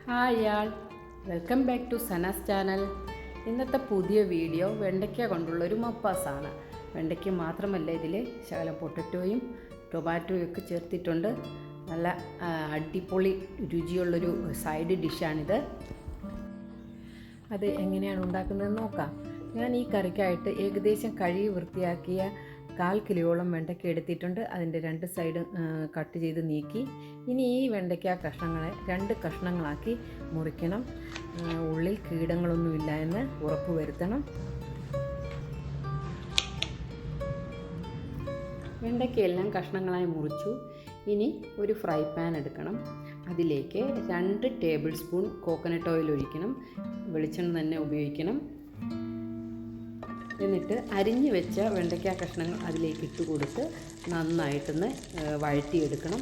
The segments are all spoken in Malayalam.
Hi y'all, welcome back to Sana's channel. ഇന്നത്തെ പുതിയ വീഡിയോ വെണ്ടയ്ക്ക കൊണ്ടുള്ളൊരു മപ്പാസാണ്. വെണ്ടയ്ക്ക മാത്രമല്ല, ഇതിൽ ശകലം പൊട്ടറ്റോയും ടൊമാറ്റോയും ഒക്കെ ചേർത്തിട്ടുണ്ട്. നല്ല അടിപൊളി രുചിയുള്ളൊരു സൈഡ് ഡിഷാണിത്. അത് എങ്ങനെയാണ് ഉണ്ടാക്കുന്നതെന്ന് നോക്കാം. ഞാൻ ഈ കറിക്കായിട്ട് ഏകദേശം കഴുകി വൃത്തിയാക്കിയ 1/4 കിലോയോളം വെണ്ടയ്ക്ക എടുത്തിട്ടുണ്ട്. അതിൻ്റെ 2 സൈഡ് കട്ട് ചെയ്ത് നീക്കി. ഇനി ഈ വെണ്ടയ്ക്ക കഷ്ണങ്ങളെ 2 കഷ്ണങ്ങളാക്കി മുറിക്കണം. ഉള്ളിൽ കീടങ്ങളൊന്നുമില്ല എന്ന് ഉറപ്പ് വരുത്തണം. വെണ്ടയ്ക്കയെല്ലാം കഷ്ണങ്ങളായി മുറിച്ചു. ഇനി ഒരു ഫ്രൈ പാൻ എടുക്കണം. അതിലേക്ക് 2 ടേബിൾ സ്പൂൺ കോക്കനട്ട് ഓയിൽ ഒഴിക്കണം. വെളിച്ചെണ്ണ തന്നെ ഉപയോഗിക്കണം. എന്നിട്ട് അരിഞ്ഞു വെച്ച വെണ്ടയ്ക്ക കഷ്ണങ്ങൾ അതിലേക്ക് ഇട്ട് കൊടുത്ത് നന്നായിട്ടൊന്ന് വഴറ്റിയെടുക്കണം.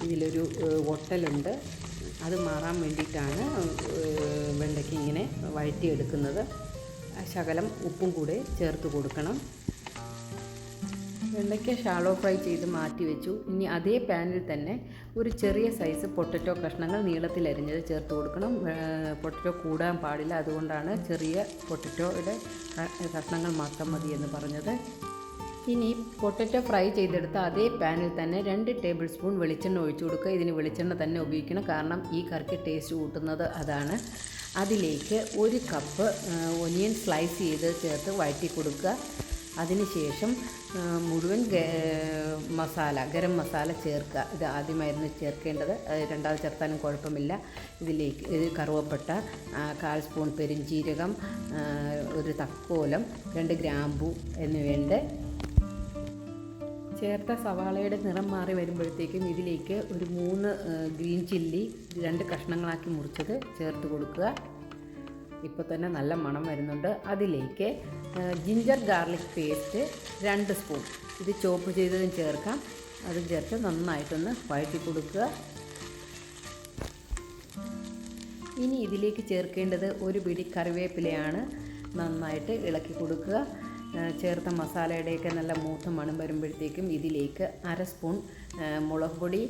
ഇതിലൊരു ഒട്ടലുണ്ട്, അത് മാറാൻ വേണ്ടിയിട്ടാണ് വെണ്ടയ്ക്ക ഇങ്ങനെ വഴറ്റിയെടുക്കുന്നത്. ശകലം ഉപ്പും കൂടെ ചേർത്ത് കൊടുക്കണം. വെണ്ടയ്ക്ക ഷാലോ ഫ്രൈ ചെയ്ത് മാറ്റി വെച്ചു. ഇനി അതേ പാനിൽ തന്നെ ഒരു ചെറിയ സൈസ് പൊട്ടറ്റോ കഷ്ണങ്ങൾ നീളത്തിലരിഞ്ഞത് ചേർത്ത് കൊടുക്കണം. പൊട്ടറ്റോ കൂടാൻ പാടില്ല, അതുകൊണ്ടാണ് ചെറിയ പൊട്ടറ്റോയുടെ കഷ്ണങ്ങൾ മാത്രം മതി എന്ന് പറഞ്ഞത്. ഇനി പൊട്ടറ്റോ ഫ്രൈ ചെയ്തെടുത്ത അതേ പാനിൽ തന്നെ 2 ടേബിൾ സ്പൂൺ വെളിച്ചെണ്ണ ഒഴിച്ചു കൊടുക്കുക. ഇതിന് വെളിച്ചെണ്ണ തന്നെ ഉപയോഗിക്കണം, കാരണം ഈ കറിക്ക് ടേസ്റ്റ് കൂട്ടുന്നത് അതാണ്. അതിലേക്ക് 1 കപ്പ് ഒനിയൻ സ്ലൈസ് ചെയ്ത് ചേർത്ത് വഴറ്റി കൊടുക്കുക. അതിനുശേഷം മുഴുവൻ ഗരം മസാല ചേർക്കുക. ഇത് ആദ്യമായിരുന്നു ചേർക്കേണ്ടത്, രണ്ടാമത് ചേർത്താലും കുഴപ്പമില്ല. ഇതിലേക്ക് കറുവപ്പട്ട, 1/4 സ്പൂൺ പെരുംജീരകം, 1 തക്കോലം, 2 ഗ്രാമ്പൂ എന്നിവയുണ്ട്. ചേർത്ത സവാളയുടെ നിറം മാറി വരുമ്പോഴത്തേക്കും ഇതിലേക്ക് ഒരു 3 ഗ്രീൻ ചില്ലി 2 കഷ്ണങ്ങളാക്കി മുറിച്ചത് ചേർത്ത് കൊടുക്കുക. ഇപ്പോൾ തന്നെ നല്ല മണം വരുന്നുണ്ട്. അതിലേക്ക് ജിഞ്ചർ ഗാർലിക് പേസ്റ്റ് 2 സ്പൂൺ, ഇത് ചോപ്പ് ചെയ്തതും ചേർക്കാം. അതും ചേർത്ത് നന്നായിട്ടൊന്ന് വഴറ്റി കൊടുക്കുക. ഇനി ഇതിലേക്ക് ചേർക്കേണ്ടത് 1 പിടി കറിവേപ്പിലയാണ്. നന്നായിട്ട് ഇളക്കി കൊടുക്കുക. ചേർത്ത മസാലയുടെയൊക്കെ നല്ല മൂത്ത മണം വരുമ്പോഴത്തേക്കും ഇതിലേക്ക് 1/2 സ്പൂൺ മുളക് പൊടി,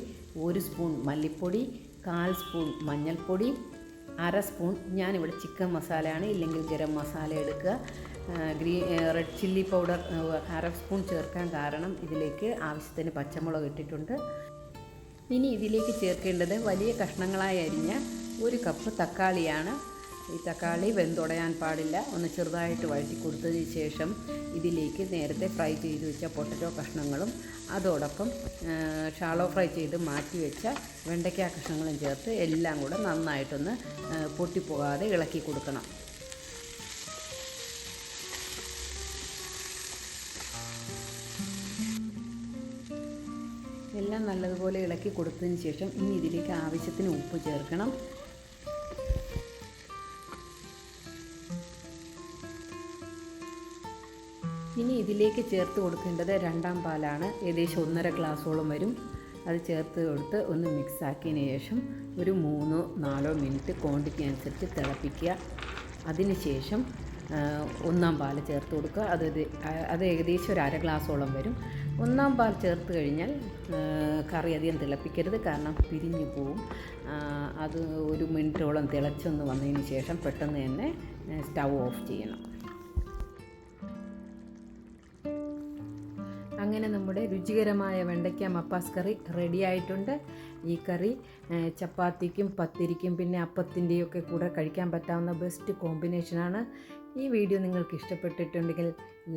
1 സ്പൂൺ മല്ലിപ്പൊടി, 1/4 സ്പൂൺ മഞ്ഞൾപ്പൊടി, 1/2 സ്പൂൺ, ഞാനിവിടെ ചിക്കൻ മസാലയാണ്, ഇല്ലെങ്കിൽ ഗരം മസാല എടുക്കുക. റെഡ് ചില്ലി പൗഡർ 1/2 സ്പൂൺ ചേർക്കാൻ കാരണം ഇതിലേക്ക് ആവശ്യത്തിന് പച്ചമുളക് ഇട്ടിട്ടുണ്ട്. ഇനി ഇതിലേക്ക് ചേർക്കേണ്ടത് വലിയ കഷ്ണങ്ങളായി അരിഞ്ഞ 1 കപ്പ് തക്കാളിയാണ്. ഈ തക്കാളി വെന്തുടയാൻ പാടില്ല. ഒന്ന് ചെറുതായിട്ട് വഴറ്റി കൊടുത്തതിന് ശേഷം ഇതിലേക്ക് നേരത്തെ ഫ്രൈ ചെയ്ത് വെച്ച പൊട്ടറ്റോ കഷ്ണങ്ങളും അതോടൊപ്പം ഷാലോ ഫ്രൈ ചെയ്ത് മാറ്റി വെച്ച വെണ്ടയ്ക്ക കഷ്ണങ്ങളും ചേർത്ത് എല്ലാം കൂടെ നന്നായിട്ടൊന്ന് പൊട്ടിപ്പോകാതെ ഇളക്കി കൊടുക്കണം. എല്ലാം നല്ലതുപോലെ ഇളക്കി കൊടുത്തതിന് ശേഷം ഇനി ഇതിലേക്ക് ആവശ്യത്തിന് ഉപ്പ് ചേർക്കണം. ഇനി ഇതിലേക്ക് ചേർത്ത് കൊടുക്കേണ്ടത് 2ാം പാലാണ്. ഏകദേശം 1.5 ഗ്ലാസോളം വരും. അത് ചേർത്ത് കൊടുത്ത് ഒന്ന് മിക്സ് ആക്കിയതിന് ശേഷം ഒരു 3-4 മിനിറ്റ് ക്വാണ്ടിറ്റി അനുസരിച്ച് തിളപ്പിക്കുക. അതിനുശേഷം 1ാം പാൽ ചേർത്ത് കൊടുക്കുക. അത് ഏകദേശം ഒരു 1/2 ഗ്ലാസോളം വരും. 1ാം പാൽ ചേർത്ത് കഴിഞ്ഞാൽ കറി അധികം തിളപ്പിക്കരുത്, കാരണം പിരിഞ്ഞു പോവും. അത് 1 മിനിറ്റോളം തിളച്ചൊന്ന് വന്നതിന് ശേഷം പെട്ടെന്ന് തന്നെ സ്റ്റൗ ഓഫ് ചെയ്യണം. അങ്ങനെ നമ്മുടെ രുചികരമായ വെണ്ടയ്ക്ക മപ്പാസ് കറി റെഡി ആയിട്ടുണ്ട്. ഈ കറി ചപ്പാത്തിക്കും പത്തിരിക്കും പിന്നെ അപ്പത്തിൻ്റെയൊക്കെ കൂടെ കഴിക്കാൻ പറ്റാവുന്ന ബെസ്റ്റ് കോമ്പിനേഷനാണ്. ഈ വീഡിയോ നിങ്ങൾക്ക് ഇഷ്ടപ്പെട്ടിട്ടുണ്ടെങ്കിൽ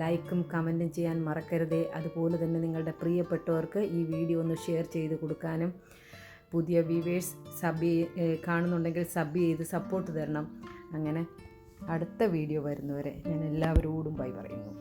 ലൈക്കും കമൻറ്റും ചെയ്യാൻ മറക്കരുതേ. അതുപോലെ തന്നെ നിങ്ങളുടെ പ്രിയപ്പെട്ടവർക്ക് ഈ വീഡിയോ ഒന്ന് ഷെയർ ചെയ്ത് കൊടുക്കാനും, പുതിയ വ്യൂവേഴ്സ് കാണുന്നുണ്ടെങ്കിൽ സബ് ചെയ്ത് സപ്പോർട്ട് തരണം. അങ്ങനെ അടുത്ത വീഡിയോ വരുന്നവരെ ഞാൻ എല്ലാവരോടും ബൈ പറയുന്നു.